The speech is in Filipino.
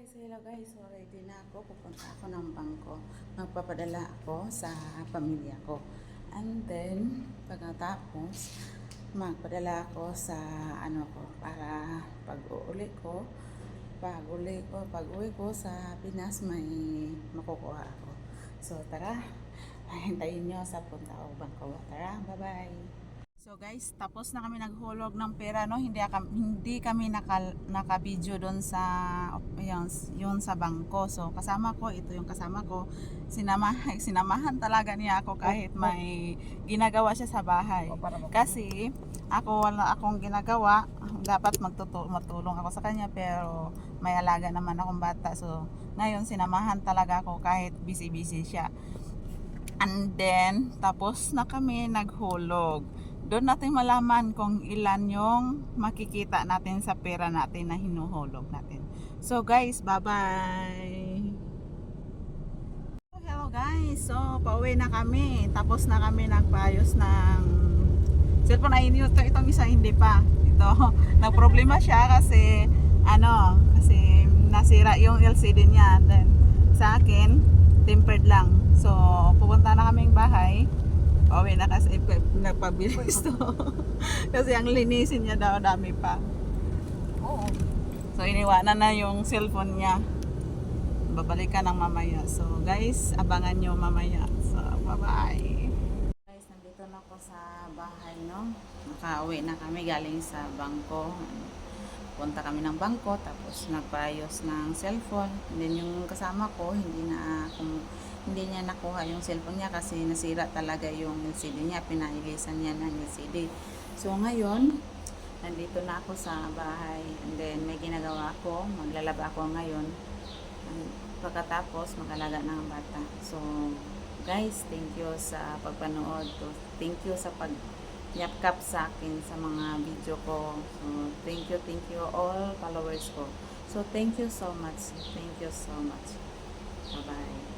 Hello guys, so ready na ako. Pupunta ako ng bangko. Magpapadala ako sa pamilya ko. And then, pagkatapos, magpadala ako sa ano ko para pag-uwi ko sa Pinas may makukuha ako. So tara, hintayin nyo sa punta o bangko. Tara, bye-bye. So guys, tapos na kami naghulog ng pera, no? Hindi kami naka-video doon sa yun sa bangko. So kasama ko, ito yung kasama ko. Sinamahan talaga niya ako kahit may ginagawa siya sa bahay. Kasi ako wala akong ginagawa, dapat matulong ako sa kanya, pero may alaga naman akong bata. So ngayon sinamahan talaga ako kahit busy-busy siya. And then tapos na kami naghulog. Doon natin malaman kung ilan yung makikita natin sa pera natin na hinuhulog natin. So guys, bye-bye! Hello guys! So, pauwi na kami. Tapos na kami nagpaayos ng cellphone. Ay, itong isa hindi pa. Ito, nagproblema siya kasi kasi nasira yung LCD niya. Then, sa akin, tempered lang. So, pupunta na kaming bahay. Pauwi na kasi nagpabilis to. Kasi ang linisin niya daw dami pa. Oo. So iniwanan na yung cellphone niya. Babalikan ng mamaya. So guys, abangan nyo mamaya. So bye bye. Guys, nandito na ako sa bahay, no. Nakauwi na kami galing sa bangko. Punta kami ng bangko tapos nagpaayos ng cellphone. And then yung kasama ko hindi niya nakuha yung cellphone niya kasi nasira talaga yung LCD niya, pinailisan niya ng LCD. So ngayon nandito na ako sa bahay, and then may ginagawa ako, maglalaba ako ngayon, pagkatapos mag-alaga ng bata. So guys, thank you sa pagpanood, thank you sa pag-yapkap sa akin sa mga video ko. So thank you all followers ko. So thank you so much, bye bye.